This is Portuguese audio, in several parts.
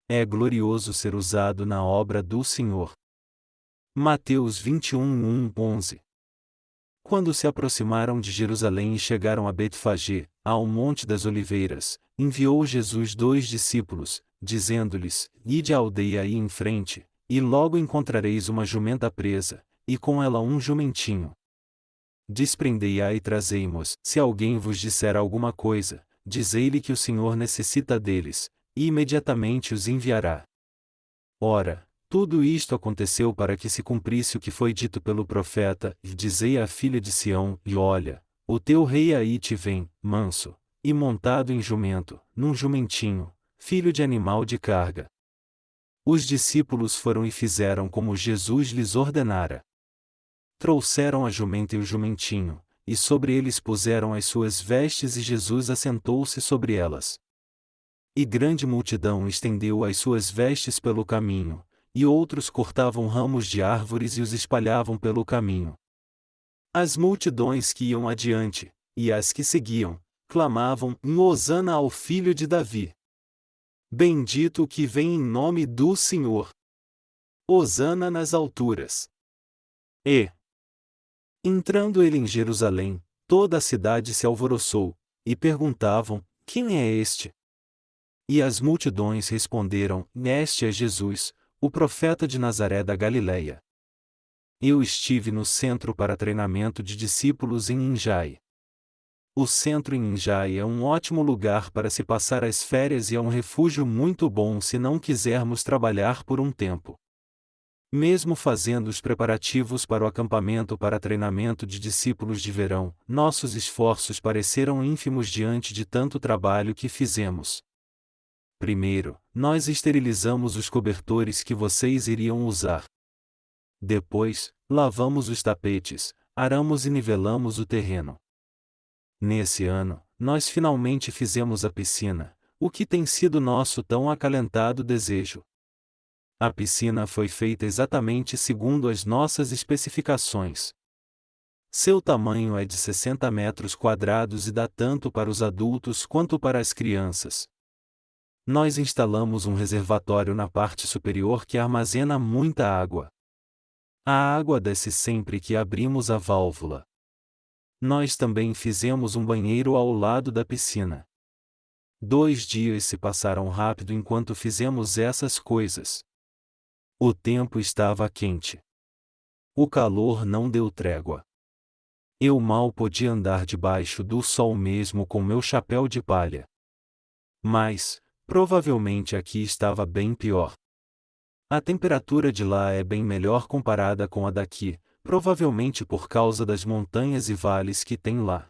É glorioso ser usado na obra do Senhor. Mateus 21:1-11. Quando se aproximaram de Jerusalém e chegaram a Betfagé, ao Monte das Oliveiras, enviou Jesus 2 discípulos, dizendo-lhes: Ide à aldeia aí em frente, e logo encontrareis uma jumenta presa, e com ela um jumentinho. Desprendei-a e trazei-mos. Se alguém vos disser alguma coisa, dizei-lhe que o Senhor necessita deles, e imediatamente os enviará. Ora, tudo isto aconteceu para que se cumprisse o que foi dito pelo profeta: Dizei à filha de Sião: E olha, o teu rei aí te vem, manso, e montado em jumento, num jumentinho, filho de animal de carga. Os discípulos foram e fizeram como Jesus lhes ordenara. Trouxeram a jumenta e o jumentinho, e sobre eles puseram as suas vestes e Jesus assentou-se sobre elas. E grande multidão estendeu as suas vestes pelo caminho, e outros cortavam ramos de árvores e os espalhavam pelo caminho. As multidões que iam adiante, e as que seguiam, clamavam: Hosana ao filho de Davi. Bendito o que vem em nome do Senhor. Hosana nas alturas. E, entrando ele em Jerusalém, toda a cidade se alvoroçou, e perguntavam: Quem é este? E as multidões responderam: Este é Jesus, o profeta de Nazaré da Galileia. Eu estive no centro para treinamento de discípulos em Enjai. O centro em Enjai é um ótimo lugar para se passar as férias e é um refúgio muito bom se não quisermos trabalhar por um tempo. Mesmo fazendo os preparativos para o acampamento para treinamento de discípulos de verão, nossos esforços pareceram ínfimos diante de tanto trabalho que fizemos. Primeiro, nós esterilizamos os cobertores que vocês iriam usar. Depois, lavamos os tapetes, aramos e nivelamos o terreno. Nesse ano, nós finalmente fizemos a piscina, o que tem sido nosso tão acalentado desejo. A piscina foi feita exatamente segundo as nossas especificações. Seu tamanho é de 60 metros quadrados e dá tanto para os adultos quanto para as crianças. Nós instalamos um reservatório na parte superior que armazena muita água. A água desce sempre que abrimos a válvula. Nós também fizemos um banheiro ao lado da piscina. 2 dias se passaram rápido enquanto fizemos essas coisas. O tempo estava quente. O calor não deu trégua. Eu mal podia andar debaixo do sol mesmo com meu chapéu de palha. Mas, provavelmente aqui estava bem pior. A temperatura de lá é bem melhor comparada com a daqui, provavelmente por causa das montanhas e vales que tem lá.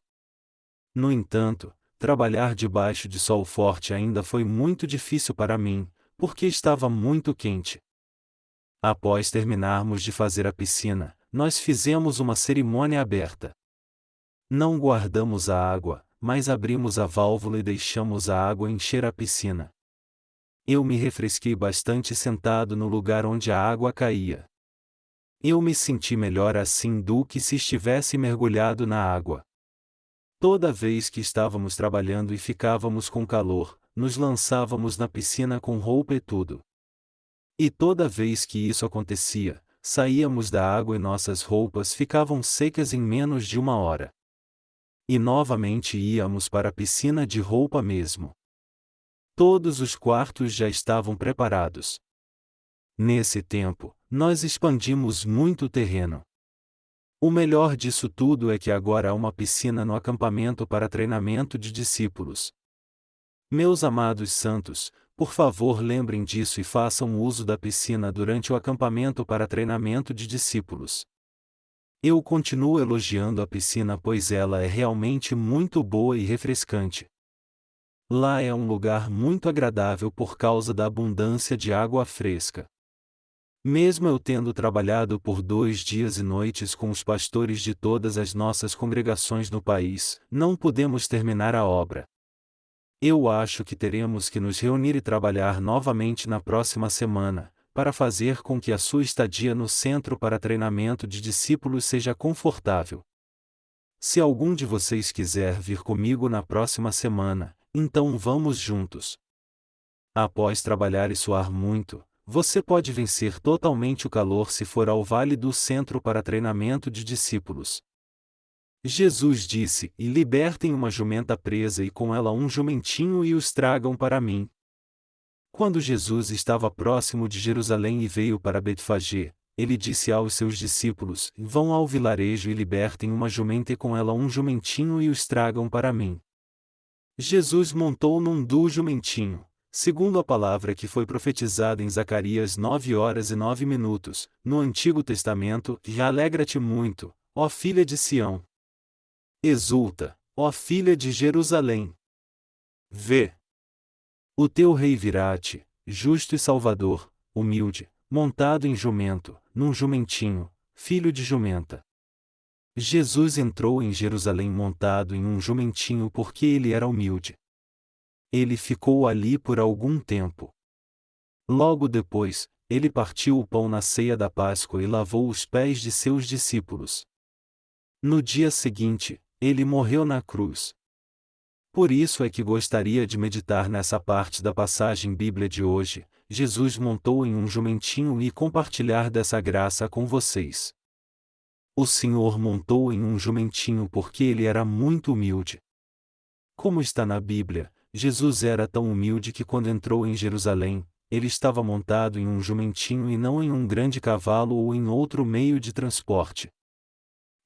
No entanto, trabalhar debaixo de sol forte ainda foi muito difícil para mim, porque estava muito quente. Após terminarmos de fazer a piscina, nós fizemos uma cerimônia aberta. Não guardamos a água, mas abrimos a válvula e deixamos a água encher a piscina. Eu me refresquei bastante sentado no lugar onde a água caía. Eu me senti melhor assim do que se estivesse mergulhado na água. Toda vez que estávamos trabalhando e ficávamos com calor, nos lançávamos na piscina com roupa e tudo. E toda vez que isso acontecia, saíamos da água e nossas roupas ficavam secas em menos de 1 hora. E novamente íamos para a piscina de roupa mesmo. Todos os quartos já estavam preparados. Nesse tempo, nós expandimos muito o terreno. O melhor disso tudo é que agora há uma piscina no acampamento para treinamento de discípulos. Meus amados santos, por favor lembrem disso e façam uso da piscina durante o acampamento para treinamento de discípulos. Eu continuo elogiando a piscina pois ela é realmente muito boa e refrescante. Lá é um lugar muito agradável por causa da abundância de água fresca. Mesmo eu tendo trabalhado por 2 dias e noites com os pastores de todas as nossas congregações no país, não podemos terminar a obra. Eu acho que teremos que nos reunir e trabalhar novamente na próxima semana, para fazer com que a sua estadia no centro para treinamento de discípulos seja confortável. Se algum de vocês quiser vir comigo na próxima semana, então vamos juntos. Após trabalhar e suar muito, você pode vencer totalmente o calor se for ao Vale do Centro para treinamento de discípulos. Jesus disse: "E libertem uma jumenta presa e com ela um jumentinho e os tragam para mim." Quando Jesus estava próximo de Jerusalém e veio para Betfagé, ele disse aos seus discípulos: "Vão ao vilarejo e libertem uma jumenta e com ela um jumentinho e os tragam para mim." Jesus montou num jumentinho, segundo a palavra que foi profetizada em Zacarias 9h09, no Antigo Testamento, e alegra-te muito, ó filha de Sião. Exulta, ó filha de Jerusalém. Vê! O teu rei virá-te, justo e salvador, humilde, montado em jumento, num jumentinho, filho de jumenta. Jesus entrou em Jerusalém montado em um jumentinho porque ele era humilde. Ele ficou ali por algum tempo. Logo depois, ele partiu o pão na ceia da Páscoa e lavou os pés de seus discípulos. No dia seguinte, ele morreu na cruz. Por isso é que gostaria de meditar nessa parte da passagem bíblica de hoje. Jesus montou em um jumentinho e compartilhar dessa graça com vocês. O Senhor montou em um jumentinho porque ele era muito humilde. Como está na Bíblia, Jesus era tão humilde que quando entrou em Jerusalém, ele estava montado em um jumentinho e não em um grande cavalo ou em outro meio de transporte.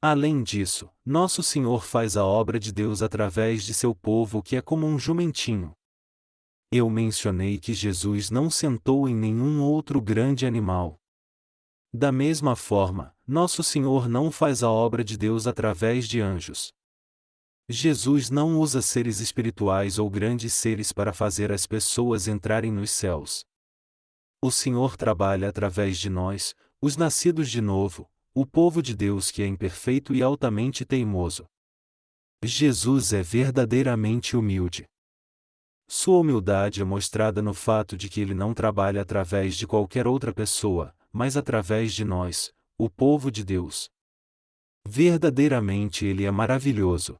Além disso, nosso Senhor faz a obra de Deus através de seu povo que é como um jumentinho. Eu mencionei que Jesus não sentou em nenhum outro grande animal. Da mesma forma, nosso Senhor não faz a obra de Deus através de anjos. Jesus não usa seres espirituais ou grandes seres para fazer as pessoas entrarem nos céus. O Senhor trabalha através de nós, os nascidos de novo, o povo de Deus que é imperfeito e altamente teimoso. Jesus é verdadeiramente humilde. Sua humildade é mostrada no fato de que ele não trabalha através de qualquer outra pessoa, mas através de nós, o povo de Deus. Verdadeiramente ele é maravilhoso.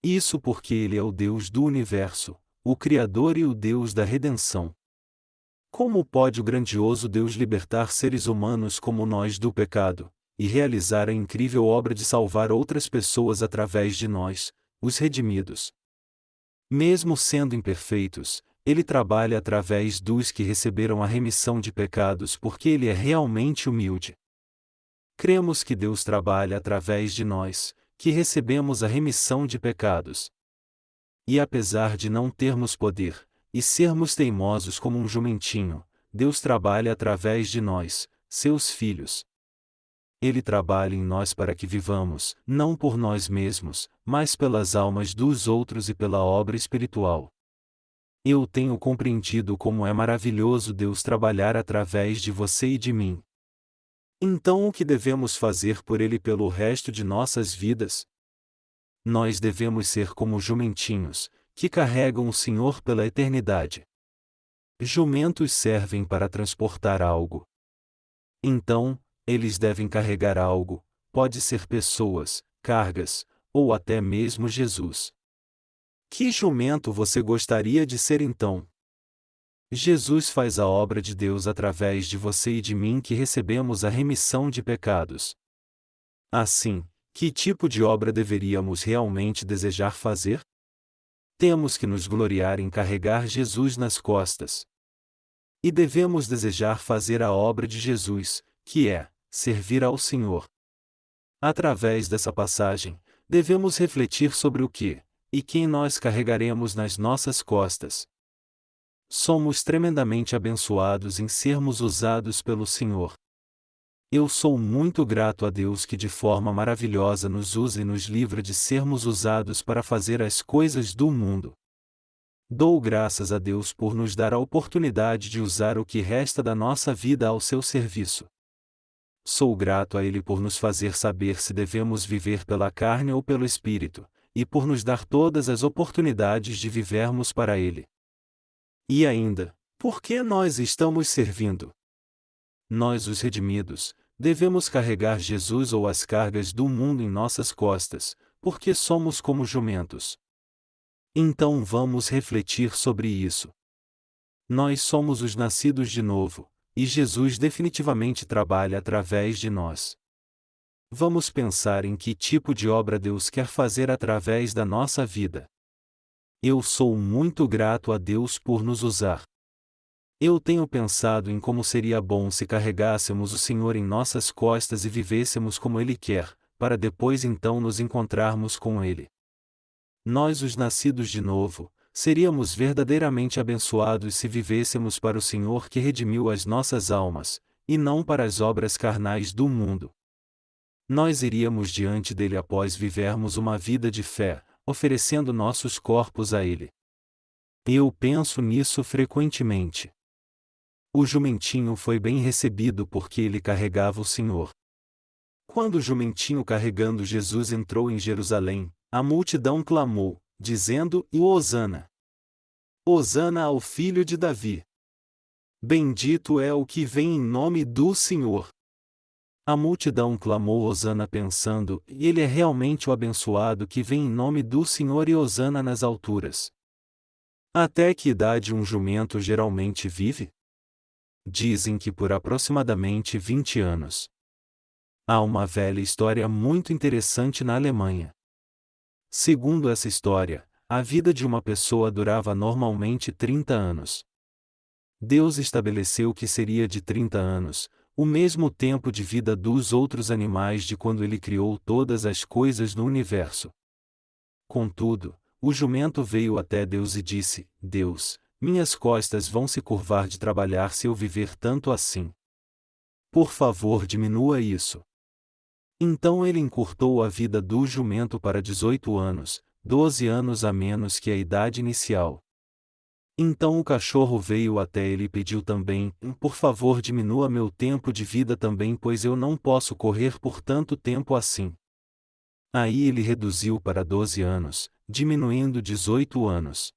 Isso porque ele é o Deus do universo, o Criador e o Deus da redenção. Como pode o grandioso Deus libertar seres humanos como nós do pecado, e realizar a incrível obra de salvar outras pessoas através de nós, os redimidos? Mesmo sendo imperfeitos, ele trabalha através dos que receberam a remissão de pecados porque ele é realmente humilde. Cremos que Deus trabalha através de nós, que recebemos a remissão de pecados. E apesar de não termos poder, e sermos teimosos como um jumentinho, Deus trabalha através de nós, seus filhos. Ele trabalha em nós para que vivamos, não por nós mesmos, mas pelas almas dos outros e pela obra espiritual. Eu tenho compreendido como é maravilhoso Deus trabalhar através de você e de mim. Então o que devemos fazer por Ele pelo resto de nossas vidas? Nós devemos ser como jumentinhos, que carregam o Senhor pela eternidade. Jumentos servem para transportar algo. Então, eles devem carregar algo, pode ser pessoas, cargas, ou até mesmo Jesus. Que jumento você gostaria de ser então? Jesus faz a obra de Deus através de você e de mim que recebemos a remissão de pecados. Assim, que tipo de obra deveríamos realmente desejar fazer? Temos que nos gloriar em carregar Jesus nas costas. E devemos desejar fazer a obra de Jesus, que é servir ao Senhor. Através dessa passagem, devemos refletir sobre o que e quem nós carregaremos nas nossas costas. Somos tremendamente abençoados em sermos usados pelo Senhor. Eu sou muito grato a Deus que de forma maravilhosa nos usa e nos livra de sermos usados para fazer as coisas do mundo. Dou graças a Deus por nos dar a oportunidade de usar o que resta da nossa vida ao seu serviço. Sou grato a Ele por nos fazer saber se devemos viver pela carne ou pelo Espírito, e por nos dar todas as oportunidades de vivermos para Ele. E ainda, por que nós estamos servindo? Nós, os redimidos, devemos carregar Jesus ou as cargas do mundo em nossas costas, porque somos como jumentos. Então vamos refletir sobre isso. Nós somos os nascidos de novo, e Jesus definitivamente trabalha através de nós. Vamos pensar em que tipo de obra Deus quer fazer através da nossa vida. Eu sou muito grato a Deus por nos usar. Eu tenho pensado em como seria bom se carregássemos o Senhor em nossas costas e vivêssemos como Ele quer, para depois então nos encontrarmos com Ele. Nós, os nascidos de novo, seríamos verdadeiramente abençoados se vivêssemos para o Senhor que redimiu as nossas almas, e não para as obras carnais do mundo. Nós iríamos diante dele após vivermos uma vida de fé, oferecendo nossos corpos a ele. Eu penso nisso frequentemente. O jumentinho foi bem recebido porque ele carregava o Senhor. Quando o jumentinho carregando Jesus entrou em Jerusalém, a multidão clamou, dizendo: Hosana! Hosana ao filho de Davi! Bendito é o que vem em nome do Senhor! A multidão clamou Hosana pensando: ele é realmente o abençoado que vem em nome do Senhor e Hosana nas alturas. Até que idade um jumento geralmente vive? Dizem que por aproximadamente 20 anos. Há uma velha história muito interessante na Alemanha. Segundo essa história, a vida de uma pessoa durava normalmente 30 anos. Deus estabeleceu que seria de 30 anos, o mesmo tempo de vida dos outros animais de quando ele criou todas as coisas no universo. Contudo, o jumento veio até Deus e disse: Deus, minhas costas vão se curvar de trabalhar se eu viver tanto assim. Por favor, diminua isso. Então ele encurtou a vida do jumento para 18 anos, 12 anos a menos que a idade inicial. Então o cachorro veio até ele e pediu também: por favor, diminua meu tempo de vida também, pois eu não posso correr por tanto tempo assim. Aí ele reduziu para 12 anos, diminuindo 18 anos.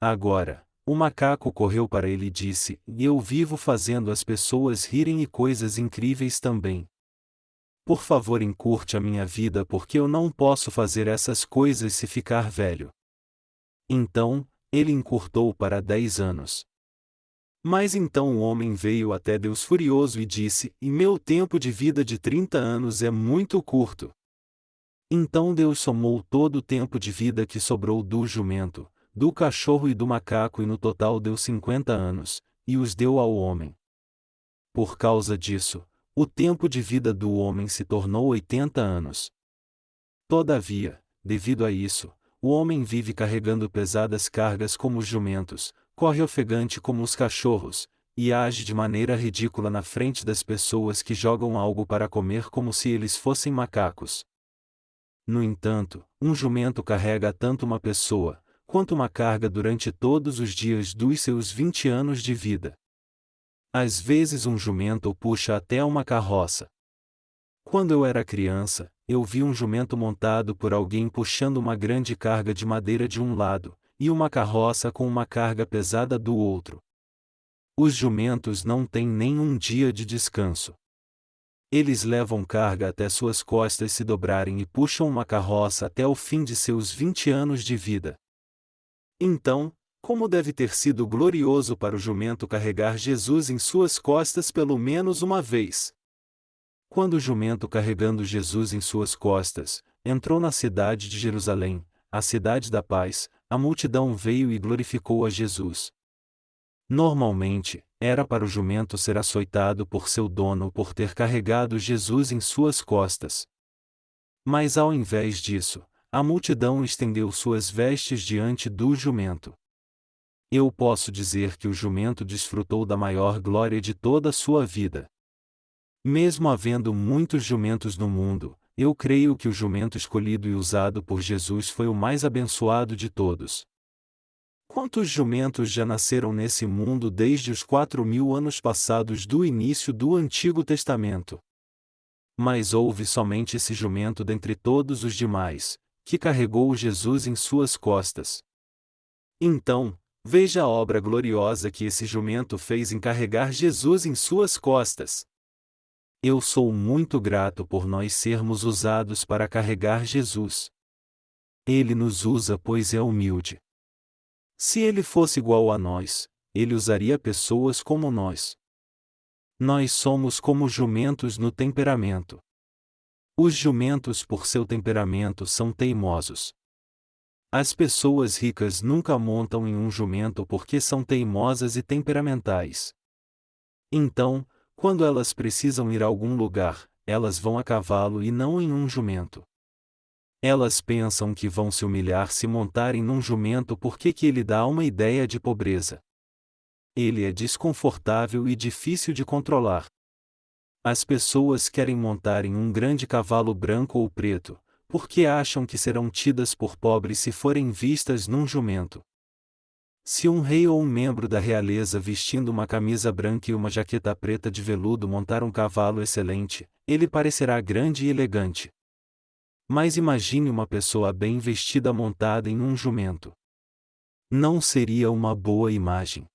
Agora, o macaco correu para ele e disse: eu vivo fazendo as pessoas rirem e coisas incríveis também. Por favor, encurte a minha vida porque eu não posso fazer essas coisas se ficar velho. Então, ele encurtou para 10 anos. Mas então o homem veio até Deus furioso e disse: e meu tempo de vida de 30 anos é muito curto. Então Deus somou todo o tempo de vida que sobrou do jumento, do cachorro e do macaco e no total deu 50 anos, e os deu ao homem. Por causa disso, o tempo de vida do homem se tornou 80 anos. Todavia, devido a isso, o homem vive carregando pesadas cargas como os jumentos, corre ofegante como os cachorros, e age de maneira ridícula na frente das pessoas que jogam algo para comer como se eles fossem macacos. No entanto, um jumento carrega tanto uma pessoa, quanto uma carga durante todos os dias dos seus 20 anos de vida. Às vezes um jumento o puxa até uma carroça. Quando eu era criança, eu vi um jumento montado por alguém puxando uma grande carga de madeira de um lado, e uma carroça com uma carga pesada do outro. Os jumentos não têm nenhum dia de descanso. Eles levam carga até suas costas se dobrarem e puxam uma carroça até o fim de seus 20 anos de vida. Então, como deve ter sido glorioso para o jumento carregar Jesus em suas costas pelo menos uma vez. Quando o jumento carregando Jesus em suas costas, entrou na cidade de Jerusalém, a cidade da paz, a multidão veio e glorificou a Jesus. Normalmente, era para o jumento ser açoitado por seu dono por ter carregado Jesus em suas costas. Mas ao invés disso, a multidão estendeu suas vestes diante do jumento. Eu posso dizer que o jumento desfrutou da maior glória de toda a sua vida. Mesmo havendo muitos jumentos no mundo, eu creio que o jumento escolhido e usado por Jesus foi o mais abençoado de todos. Quantos jumentos já nasceram nesse mundo desde os 4.000 anos passados do início do Antigo Testamento? Mas houve somente esse jumento dentre todos os demais, que carregou Jesus em suas costas. Então, veja a obra gloriosa que esse jumento fez em carregar Jesus em suas costas. Eu sou muito grato por nós sermos usados para carregar Jesus. Ele nos usa pois é humilde. Se ele fosse igual a nós, ele usaria pessoas como nós. Nós somos como jumentos no temperamento. Os jumentos, por seu temperamento, são teimosos. As pessoas ricas nunca montam em um jumento porque são teimosas e temperamentais. Então, quando elas precisam ir a algum lugar, elas vão a cavalo e não em um jumento. Elas pensam que vão se humilhar se montarem num jumento porque que ele dá uma ideia de pobreza. Ele é desconfortável e difícil de controlar. As pessoas querem montar em um grande cavalo branco ou preto, porque acham que serão tidas por pobres se forem vistas num jumento. Se um rei ou um membro da realeza vestindo uma camisa branca e uma jaqueta preta de veludo montar um cavalo excelente, ele parecerá grande e elegante. Mas imagine uma pessoa bem vestida montada em um jumento. Não seria uma boa imagem.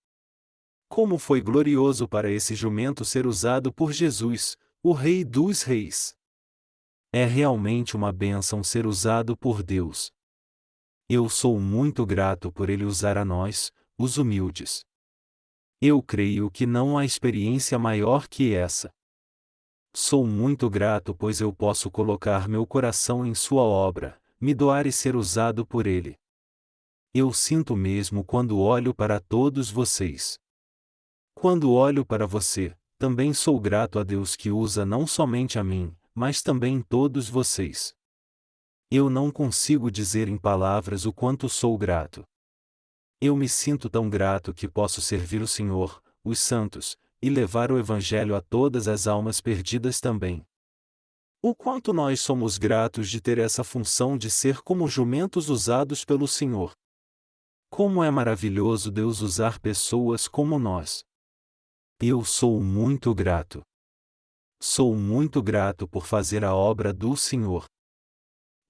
Como foi glorioso para esse jumento ser usado por Jesus, o Rei dos Reis. É realmente uma bênção ser usado por Deus. Eu sou muito grato por Ele usar a nós, os humildes. Eu creio que não há experiência maior que essa. Sou muito grato pois eu posso colocar meu coração em Sua obra, me doar e ser usado por Ele. Eu sinto mesmo quando olho para todos vocês. Quando olho para você, também sou grato a Deus que usa não somente a mim, mas também todos vocês. Eu não consigo dizer em palavras o quanto sou grato. Eu me sinto tão grato que posso servir o Senhor, os santos, e levar o Evangelho a todas as almas perdidas também. O quanto nós somos gratos de ter essa função de ser como jumentos usados pelo Senhor. Como é maravilhoso Deus usar pessoas como nós. Eu sou muito grato. Sou muito grato por fazer a obra do Senhor.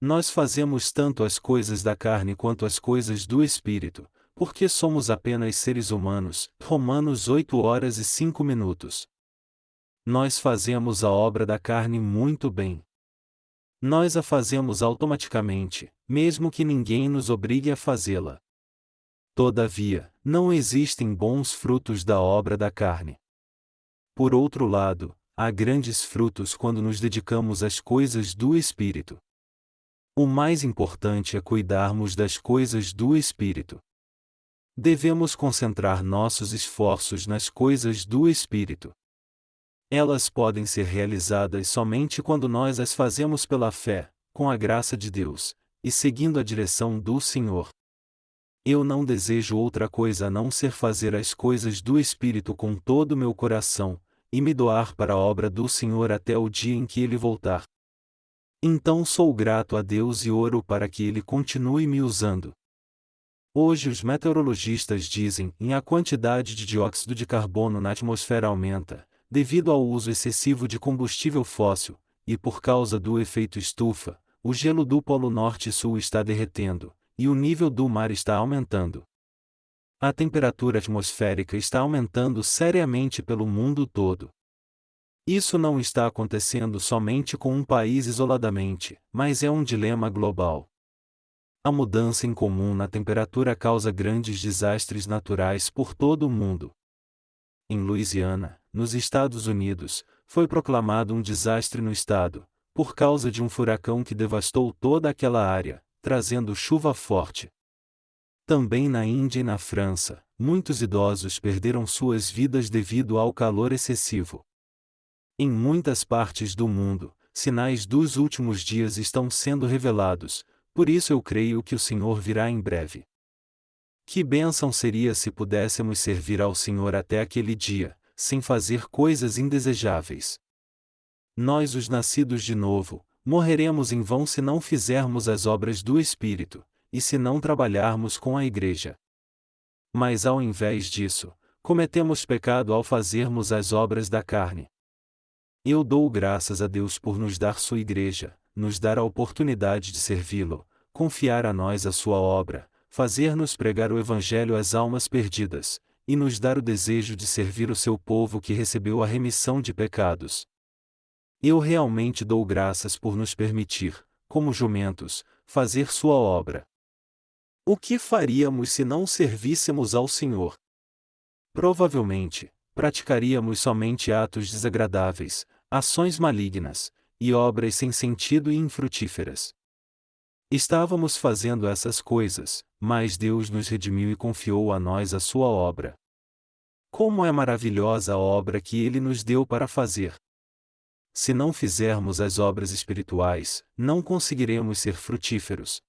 Nós fazemos tanto as coisas da carne quanto as coisas do Espírito, porque somos apenas seres humanos. Romanos 8h05. Nós fazemos a obra da carne muito bem. Nós a fazemos automaticamente, mesmo que ninguém nos obrigue a fazê-la. Todavia, não existem bons frutos da obra da carne. Por outro lado, há grandes frutos quando nos dedicamos às coisas do Espírito. O mais importante é cuidarmos das coisas do Espírito. Devemos concentrar nossos esforços nas coisas do Espírito. Elas podem ser realizadas somente quando nós as fazemos pela fé, com a graça de Deus, e seguindo a direção do Senhor. Eu não desejo outra coisa a não ser fazer as coisas do Espírito com todo o meu coração, e me doar para a obra do Senhor até o dia em que Ele voltar. Então sou grato a Deus e oro para que Ele continue me usando. Hoje os meteorologistas dizem que a quantidade de dióxido de carbono na atmosfera aumenta, devido ao uso excessivo de combustível fóssil, e por causa do efeito estufa, o gelo do Polo Norte e Sul está derretendo, e o nível do mar está aumentando. A temperatura atmosférica está aumentando seriamente pelo mundo todo. Isso não está acontecendo somente com um país isoladamente, mas é um dilema global. A mudança incomum na temperatura causa grandes desastres naturais por todo o mundo. Em Louisiana, nos Estados Unidos, foi proclamado um desastre no estado, por causa de um furacão que devastou toda aquela área, trazendo chuva forte. Também na Índia e na França, muitos idosos perderam suas vidas devido ao calor excessivo. Em muitas partes do mundo, sinais dos últimos dias estão sendo revelados, por isso eu creio que o Senhor virá em breve. Que bênção seria se pudéssemos servir ao Senhor até aquele dia, sem fazer coisas indesejáveis. Nós, os nascidos de novo, morreremos em vão se não fizermos as obras do Espírito, e se não trabalharmos com a Igreja. Mas ao invés disso, cometemos pecado ao fazermos as obras da carne. Eu dou graças a Deus por nos dar sua Igreja, nos dar a oportunidade de servi-lo, confiar a nós a sua obra, fazer-nos pregar o Evangelho às almas perdidas, e nos dar o desejo de servir o seu povo que recebeu a remissão de pecados. Eu realmente dou graças por nos permitir, como jumentos, fazer sua obra. O que faríamos se não servíssemos ao Senhor? provavelmente, praticaríamos somente atos desagradáveis, ações malignas, e obras sem sentido e infrutíferas. Estávamos fazendo essas coisas, mas Deus nos redimiu e confiou a nós a sua obra. Como é maravilhosa a obra que Ele nos deu para fazer! Se não fizermos as obras espirituais, não conseguiremos ser frutíferos.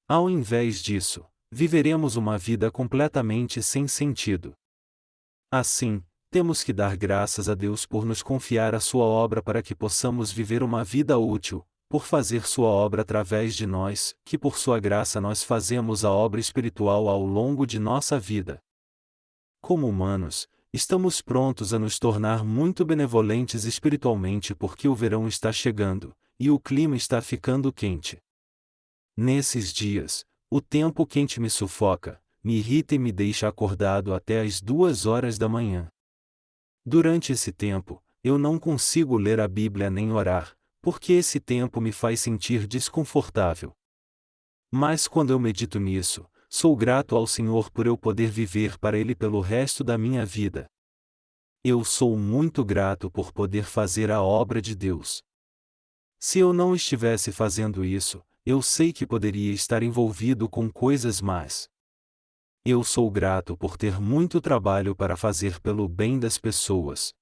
Ao invés disso, viveremos uma vida completamente sem sentido. Assim, temos que dar graças a Deus por nos confiar a sua obra para que possamos viver uma vida útil, por fazer sua obra através de nós, que por sua graça nós fazemos a obra espiritual ao longo de nossa vida. Como humanos, estamos prontos a nos tornar muito benevolentes espiritualmente porque o verão está chegando, e o clima está ficando quente. Nesses dias, o tempo quente me sufoca, me irrita e me deixa acordado até às 2 horas da manhã. Durante esse tempo, eu não consigo ler a Bíblia nem orar, porque esse tempo me faz sentir desconfortável. Mas quando eu medito nisso, sou grato ao Senhor por eu poder viver para Ele pelo resto da minha vida. Eu sou muito grato por poder fazer a obra de Deus. Se eu não estivesse fazendo isso, eu sei que poderia estar envolvido com coisas más. Eu sou grato por ter muito trabalho para fazer pelo bem das pessoas.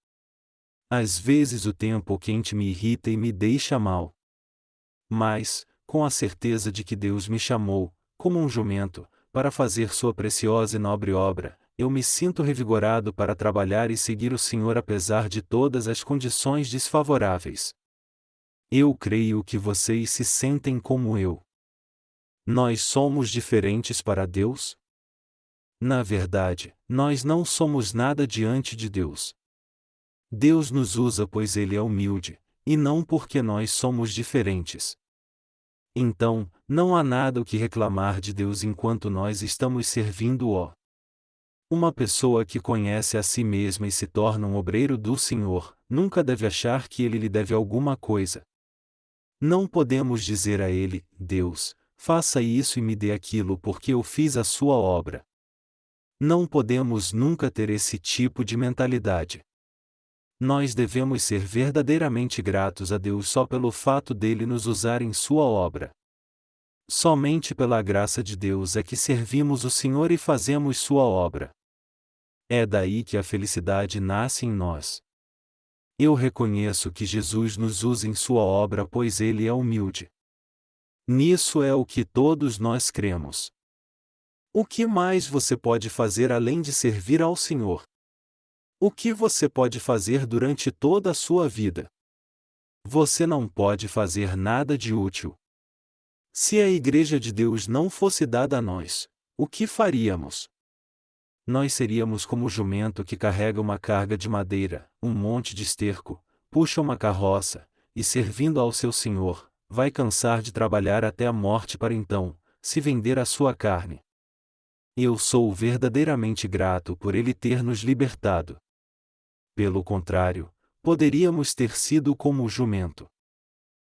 Às vezes o tempo quente me irrita e me deixa mal. Mas, com a certeza de que Deus me chamou, como um jumento, para fazer sua preciosa e nobre obra, eu me sinto revigorado para trabalhar e seguir o Senhor apesar de todas as condições desfavoráveis. Eu creio que vocês se sentem como eu. Nós somos diferentes para Deus? Na verdade, nós não somos nada diante de Deus. Deus nos usa pois Ele é humilde, e não porque nós somos diferentes. Então, não há nada o que reclamar de Deus enquanto nós estamos servindo-o. Uma pessoa que conhece a si mesma e se torna um obreiro do Senhor, nunca deve achar que Ele lhe deve alguma coisa. Não podemos dizer a Ele, Deus, faça isso e me dê aquilo porque eu fiz a sua obra. Não podemos nunca ter esse tipo de mentalidade. Nós devemos ser verdadeiramente gratos a Deus só pelo fato dele nos usar em sua obra. Somente pela graça de Deus é que servimos o Senhor e fazemos sua obra. É daí que a felicidade nasce em nós. Eu reconheço que Jesus nos usa em sua obra pois ele é humilde. Nisso é o que todos nós cremos. O que mais você pode fazer além de servir ao Senhor? O que você pode fazer durante toda a sua vida? Você não pode fazer nada de útil. Se a Igreja de Deus não fosse dada a nós, o que faríamos? Nós seríamos como o jumento que carrega uma carga de madeira, um monte de esterco, puxa uma carroça, e servindo ao seu senhor, vai cansar de trabalhar até a morte para então, se vender a sua carne. Eu sou verdadeiramente grato por ele ter nos libertado. Pelo contrário, poderíamos ter sido como o jumento.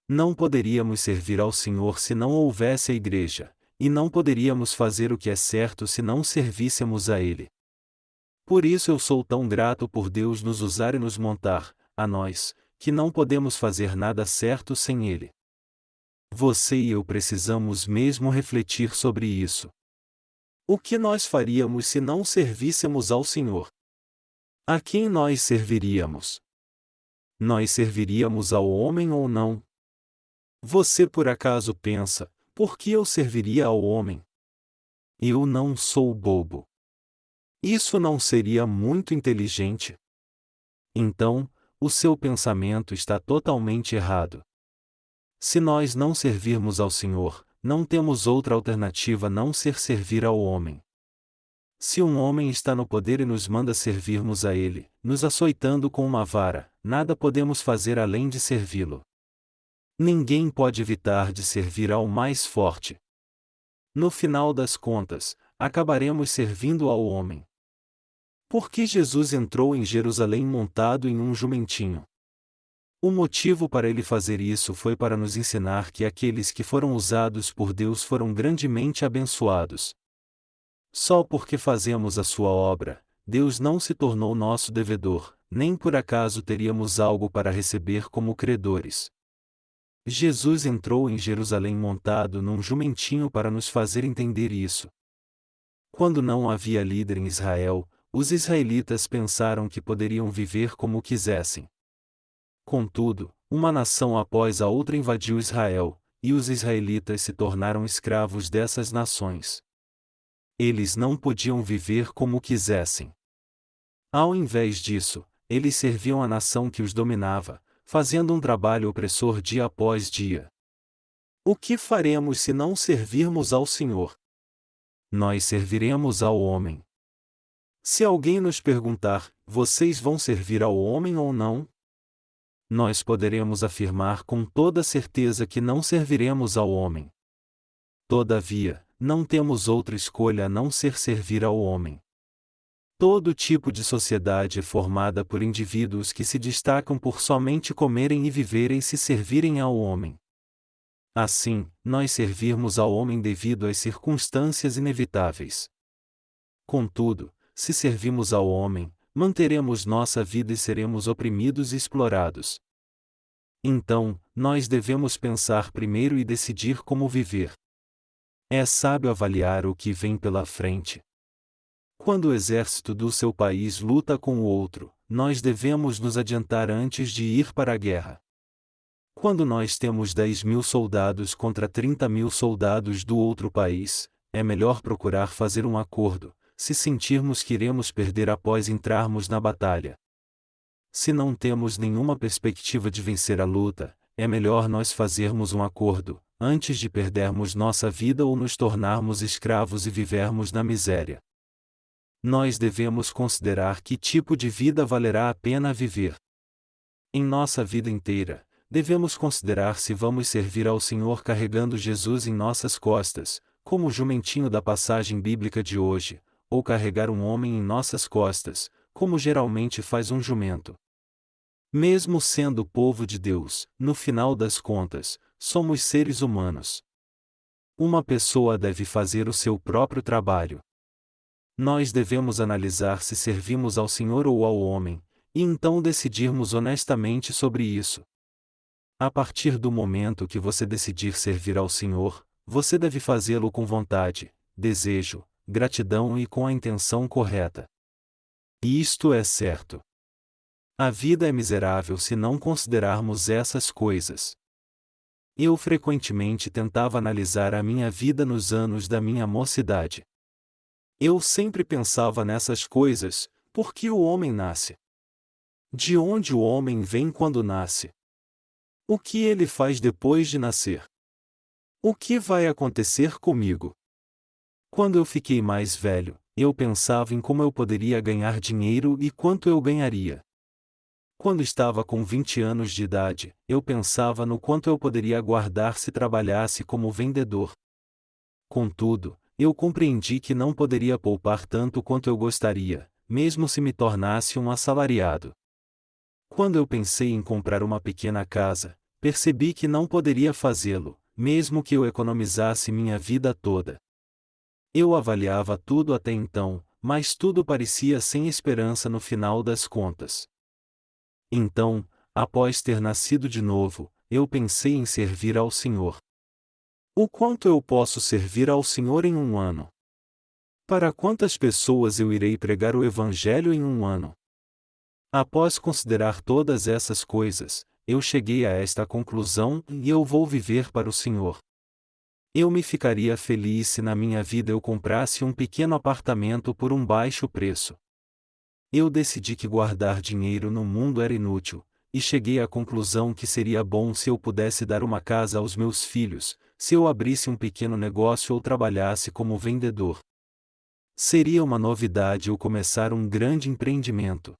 Não poderíamos servir ao Senhor se não houvesse a igreja, e não poderíamos fazer o que é certo se não servíssemos a Ele. Por isso eu sou tão grato por Deus nos usar e nos montar, a nós, que não podemos fazer nada certo sem Ele. Você e eu precisamos mesmo refletir sobre isso. O que nós faríamos se não servíssemos ao Senhor? A quem nós serviríamos? Nós serviríamos ao homem ou não? Você por acaso pensa, por que eu serviria ao homem? Eu não sou bobo. Isso não seria muito inteligente? Então, o seu pensamento está totalmente errado. Se nós não servirmos ao Senhor, não temos outra alternativa a não ser servir ao homem. Se um homem está no poder e nos manda servirmos a ele, nos açoitando com uma vara, nada podemos fazer além de servi-lo. Ninguém pode evitar de servir ao mais forte. No final das contas, acabaremos servindo ao homem. Por que Jesus entrou em Jerusalém montado em um jumentinho? O motivo para ele fazer isso foi para nos ensinar que aqueles que foram usados por Deus foram grandemente abençoados. Só porque fazemos a sua obra, Deus não se tornou nosso devedor, nem por acaso teríamos algo para receber como credores. Jesus entrou em Jerusalém montado num jumentinho para nos fazer entender isso. Quando não havia líder em Israel, os israelitas pensaram que poderiam viver como quisessem. Contudo, uma nação após a outra invadiu Israel, e os israelitas se tornaram escravos dessas nações. Eles não podiam viver como quisessem. Ao invés disso, eles serviam a nação que os dominava, fazendo um trabalho opressor dia após dia. O que faremos se não servirmos ao Senhor? Nós serviremos ao homem. Se alguém nos perguntar, vocês vão servir ao homem ou não? Nós poderemos afirmar com toda certeza que não serviremos ao homem. Todavia, não temos outra escolha a não ser servir ao homem. Todo tipo de sociedade é formada por indivíduos que se destacam por somente comerem e viverem e se servirem ao homem. Assim, nós servirmos ao homem devido às circunstâncias inevitáveis. Contudo, se servimos ao homem, manteremos nossa vida e seremos oprimidos e explorados. Então, nós devemos pensar primeiro e decidir como viver. É sábio avaliar o que vem pela frente. Quando o exército do seu país luta com o outro, nós devemos nos adiantar antes de ir para a guerra. Quando nós temos 10.000 soldados contra 30.000 soldados do outro país, é melhor procurar fazer um acordo, se sentirmos que iremos perder após entrarmos na batalha. Se não temos nenhuma perspectiva de vencer a luta, é melhor nós fazermos um acordo, antes de perdermos nossa vida ou nos tornarmos escravos e vivermos na miséria. Nós devemos considerar que tipo de vida valerá a pena viver. Em nossa vida inteira, devemos considerar se vamos servir ao Senhor carregando Jesus em nossas costas, como o jumentinho da passagem bíblica de hoje, ou carregar um homem em nossas costas, como geralmente faz um jumento. Mesmo sendo o povo de Deus, no final das contas, somos seres humanos. Uma pessoa deve fazer o seu próprio trabalho. Nós devemos analisar se servimos ao Senhor ou ao homem, e então decidirmos honestamente sobre isso. A partir do momento que você decidir servir ao Senhor, você deve fazê-lo com vontade, desejo, gratidão e com a intenção correta. E isto é certo. A vida é miserável se não considerarmos essas coisas. Eu frequentemente tentava analisar a minha vida nos anos da minha mocidade. Eu sempre pensava nessas coisas: por que o homem nasce? De onde o homem vem quando nasce? O que ele faz depois de nascer? O que vai acontecer comigo? Quando eu fiquei mais velho, eu pensava em como eu poderia ganhar dinheiro e quanto eu ganharia. Quando estava com 20 anos de idade, eu pensava no quanto eu poderia guardar se trabalhasse como vendedor. Contudo, eu compreendi que não poderia poupar tanto quanto eu gostaria, mesmo se me tornasse um assalariado. Quando eu pensei em comprar uma pequena casa, percebi que não poderia fazê-lo, mesmo que eu economizasse minha vida toda. Eu avaliava tudo até então, mas tudo parecia sem esperança no final das contas. Então, após ter nascido de novo, eu pensei em servir ao Senhor. O quanto eu posso servir ao Senhor em um ano? Para quantas pessoas eu irei pregar o Evangelho em um ano? Após considerar todas essas coisas, eu cheguei a esta conclusão: e eu vou viver para o Senhor. Eu me ficaria feliz se na minha vida eu comprasse um pequeno apartamento por um baixo preço. Eu decidi que guardar dinheiro no mundo era inútil, e cheguei à conclusão que seria bom se eu pudesse dar uma casa aos meus filhos, se eu abrisse um pequeno negócio ou trabalhasse como vendedor. Seria uma novidade eu começar um grande empreendimento.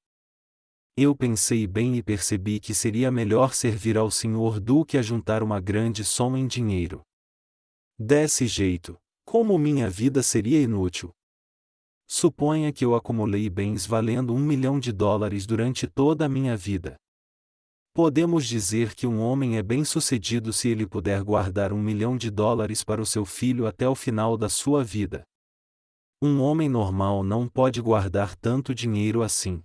Eu pensei bem e percebi que seria melhor servir ao Senhor do que ajuntar uma grande soma em dinheiro. Desse jeito, como minha vida seria inútil? Suponha que eu acumulei bens valendo $1 milhão durante toda a minha vida. Podemos dizer que um homem é bem-sucedido se ele puder guardar $1 milhão para o seu filho até o final da sua vida. Um homem normal não pode guardar tanto dinheiro assim.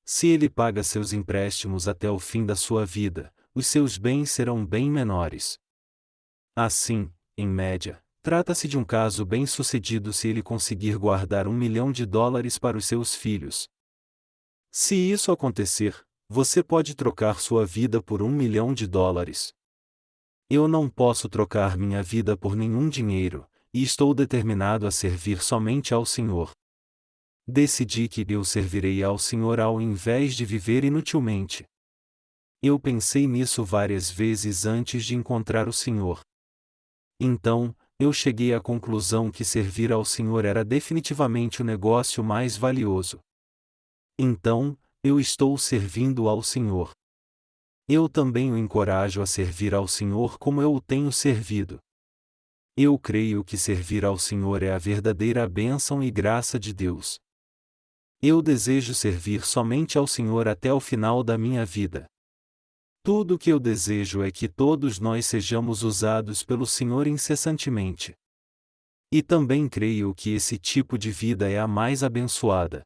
Se ele paga seus empréstimos até o fim da sua vida, os seus bens serão bem menores. Assim, em média, trata-se de um caso bem-sucedido se ele conseguir guardar US$ 1 milhão para os seus filhos. Se isso acontecer, você pode trocar sua vida por US$ 1 milhão. Eu não posso trocar minha vida por nenhum dinheiro, e estou determinado a servir somente ao Senhor. Decidi que eu servirei ao Senhor ao invés de viver inutilmente. Eu pensei nisso várias vezes antes de encontrar o Senhor. Então, eu cheguei à conclusão que servir ao Senhor era definitivamente o negócio mais valioso. Então, eu estou servindo ao Senhor. Eu também o encorajo a servir ao Senhor como eu o tenho servido. Eu creio que servir ao Senhor é a verdadeira bênção e graça de Deus. Eu desejo servir somente ao Senhor até o final da minha vida. Tudo o que eu desejo é que todos nós sejamos usados pelo Senhor incessantemente. E também creio que esse tipo de vida é a mais abençoada.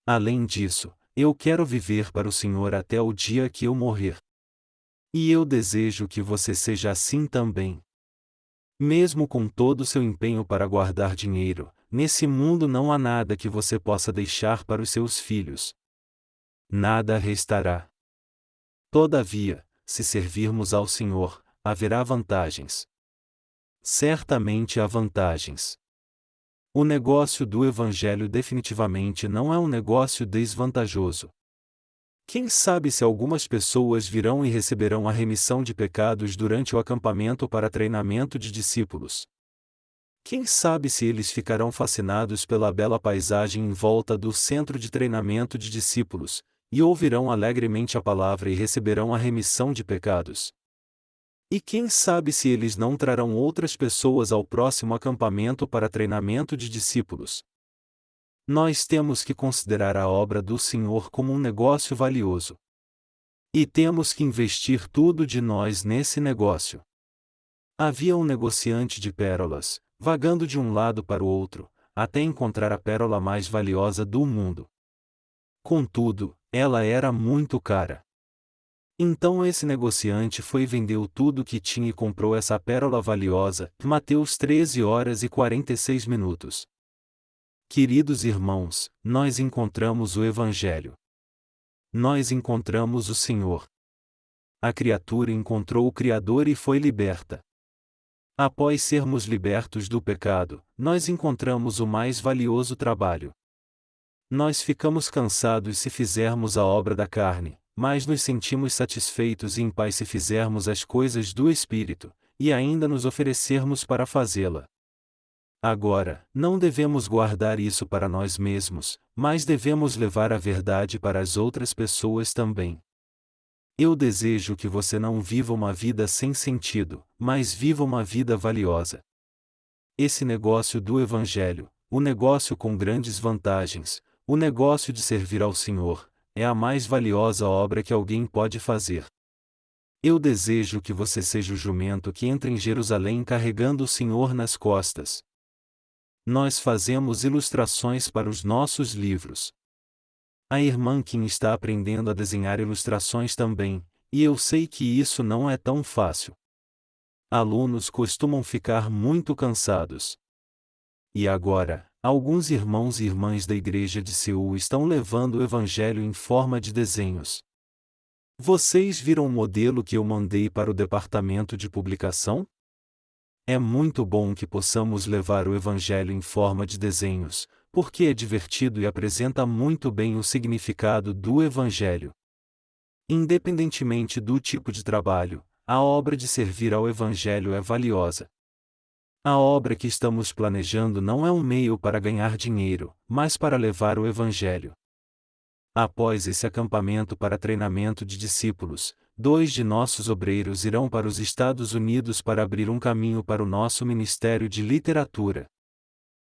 Além disso, eu quero viver para o Senhor até o dia que eu morrer. E eu desejo que você seja assim também. Mesmo com todo o seu empenho para guardar dinheiro, nesse mundo não há nada que você possa deixar para os seus filhos. Nada restará. Todavia, se servirmos ao Senhor, haverá vantagens. Certamente há vantagens. O negócio do Evangelho definitivamente não é um negócio desvantajoso. Quem sabe se algumas pessoas virão e receberão a remissão de pecados durante o acampamento para treinamento de discípulos? Quem sabe se eles ficarão fascinados pela bela paisagem em volta do centro de treinamento de discípulos, e ouvirão alegremente a palavra e receberão a remissão de pecados? E quem sabe se eles não trarão outras pessoas ao próximo acampamento para treinamento de discípulos? Nós temos que considerar a obra do Senhor como um negócio valioso. E temos que investir tudo de nós nesse negócio. Havia um negociante de pérolas, vagando de um lado para o outro, até encontrar a pérola mais valiosa do mundo. Contudo, ela era muito cara. Então esse negociante foi e vendeu tudo o que tinha e comprou essa pérola valiosa. Mateus 13h46. Queridos irmãos, nós encontramos o Evangelho. Nós encontramos o Senhor. A criatura encontrou o Criador e foi liberta. Após sermos libertos do pecado, nós encontramos o mais valioso trabalho. Nós ficamos cansados se fizermos a obra da carne, mas nos sentimos satisfeitos e em paz se fizermos as coisas do Espírito, e ainda nos oferecermos para fazê-la. Agora, não devemos guardar isso para nós mesmos, mas devemos levar a verdade para as outras pessoas também. Eu desejo que você não viva uma vida sem sentido, mas viva uma vida valiosa. Esse negócio do Evangelho, o negócio com grandes vantagens, o negócio de servir ao Senhor, é a mais valiosa obra que alguém pode fazer. Eu desejo que você seja o jumento que entra em Jerusalém carregando o Senhor nas costas. Nós fazemos ilustrações para os nossos livros. A irmã Kim está aprendendo a desenhar ilustrações também, e eu sei que isso não é tão fácil. Alunos costumam ficar muito cansados. E agora, alguns irmãos e irmãs da igreja de Seul estão levando o Evangelho em forma de desenhos. Vocês viram o modelo que eu mandei para o departamento de publicação? É muito bom que possamos levar o Evangelho em forma de desenhos, porque é divertido e apresenta muito bem o significado do Evangelho. Independentemente do tipo de trabalho, a obra de servir ao Evangelho é valiosa. A obra que estamos planejando não é um meio para ganhar dinheiro, mas para levar o Evangelho. Após esse acampamento para treinamento de discípulos, 2 de nossos obreiros irão para os Estados Unidos para abrir um caminho para o nosso Ministério de Literatura.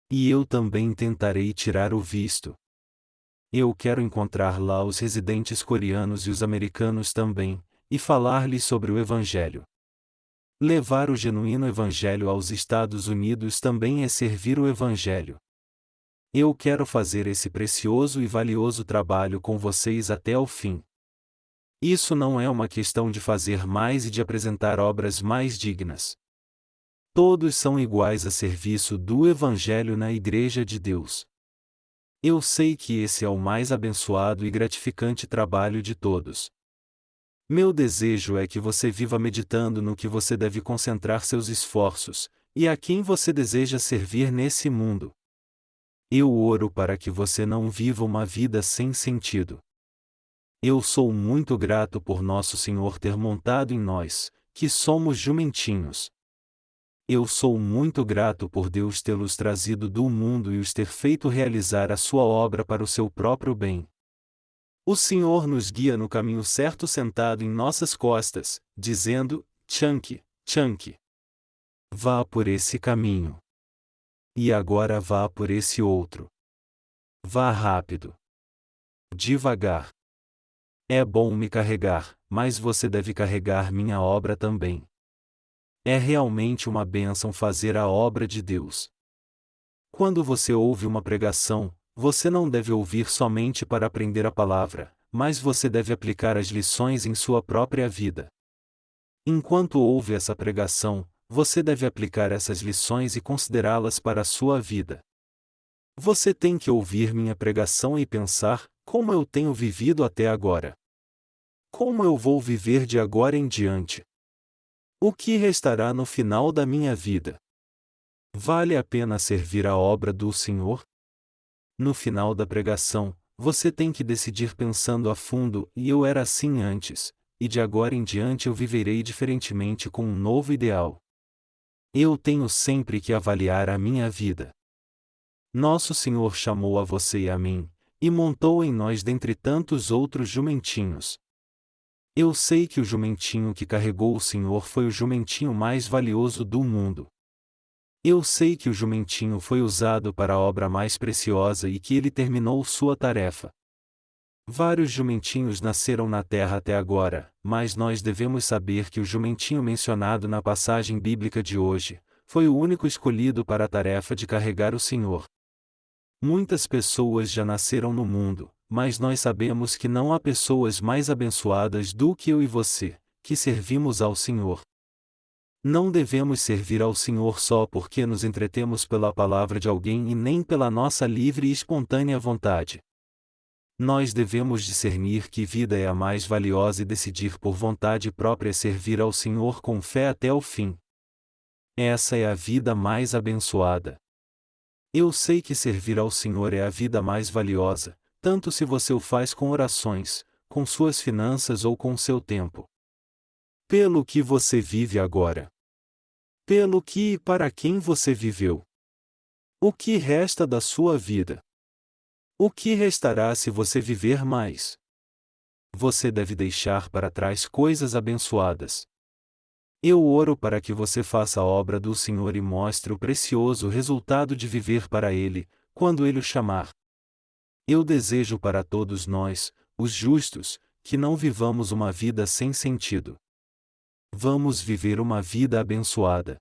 E eu também tentarei tirar o visto. Eu quero encontrar lá os residentes coreanos e os americanos também, e falar-lhes sobre o Evangelho. Levar o genuíno Evangelho aos Estados Unidos também é servir o Evangelho. Eu quero fazer esse precioso e valioso trabalho com vocês até o fim. Isso não é uma questão de fazer mais e de apresentar obras mais dignas. Todos são iguais a serviço do Evangelho na Igreja de Deus. Eu sei que esse é o mais abençoado e gratificante trabalho de todos. Meu desejo é que você viva meditando no que você deve concentrar seus esforços, e a quem você deseja servir nesse mundo. Eu oro para que você não viva uma vida sem sentido. Eu sou muito grato por Nosso Senhor ter montado em nós, que somos jumentinhos. Eu sou muito grato por Deus tê-los trazido do mundo e os ter feito realizar a sua obra para o seu próprio bem. O Senhor nos guia no caminho certo sentado em nossas costas, dizendo: Chunky, Chunky, vá por esse caminho. E agora vá por esse outro. Vá rápido. Devagar. É bom me carregar, mas você deve carregar minha obra também. É realmente uma bênção fazer a obra de Deus. Quando você ouve uma pregação, você não deve ouvir somente para aprender a palavra, mas você deve aplicar as lições em sua própria vida. Enquanto ouve essa pregação, você deve aplicar essas lições e considerá-las para a sua vida. Você tem que ouvir minha pregação e pensar: como eu tenho vivido até agora? Como eu vou viver de agora em diante? O que restará no final da minha vida? Vale a pena servir a obra do Senhor? No final da pregação, você tem que decidir pensando a fundo: e eu era assim antes, e de agora em diante eu viverei diferentemente com um novo ideal. Eu tenho sempre que avaliar a minha vida. Nosso Senhor chamou a você e a mim, e montou em nós dentre tantos outros jumentinhos. Eu sei que o jumentinho que carregou o Senhor foi o jumentinho mais valioso do mundo. Eu sei que o jumentinho foi usado para a obra mais preciosa e que ele terminou sua tarefa. Vários jumentinhos nasceram na terra até agora, mas nós devemos saber que o jumentinho mencionado na passagem bíblica de hoje foi o único escolhido para a tarefa de carregar o Senhor. Muitas pessoas já nasceram no mundo, mas nós sabemos que não há pessoas mais abençoadas do que eu e você, que servimos ao Senhor. Não devemos servir ao Senhor só porque nos entretemos pela palavra de alguém e nem pela nossa livre e espontânea vontade. Nós devemos discernir que vida é a mais valiosa e decidir por vontade própria servir ao Senhor com fé até o fim. Essa é a vida mais abençoada. Eu sei que servir ao Senhor é a vida mais valiosa, tanto se você o faz com orações, com suas finanças ou com seu tempo. Pelo que você vive agora. Pelo que e para quem você viveu. O que resta da sua vida? O que restará se você viver mais? Você deve deixar para trás coisas abençoadas. Eu oro para que você faça a obra do Senhor e mostre o precioso resultado de viver para Ele, quando Ele o chamar. Eu desejo para todos nós, os justos, que não vivamos uma vida sem sentido. Vamos viver uma vida abençoada.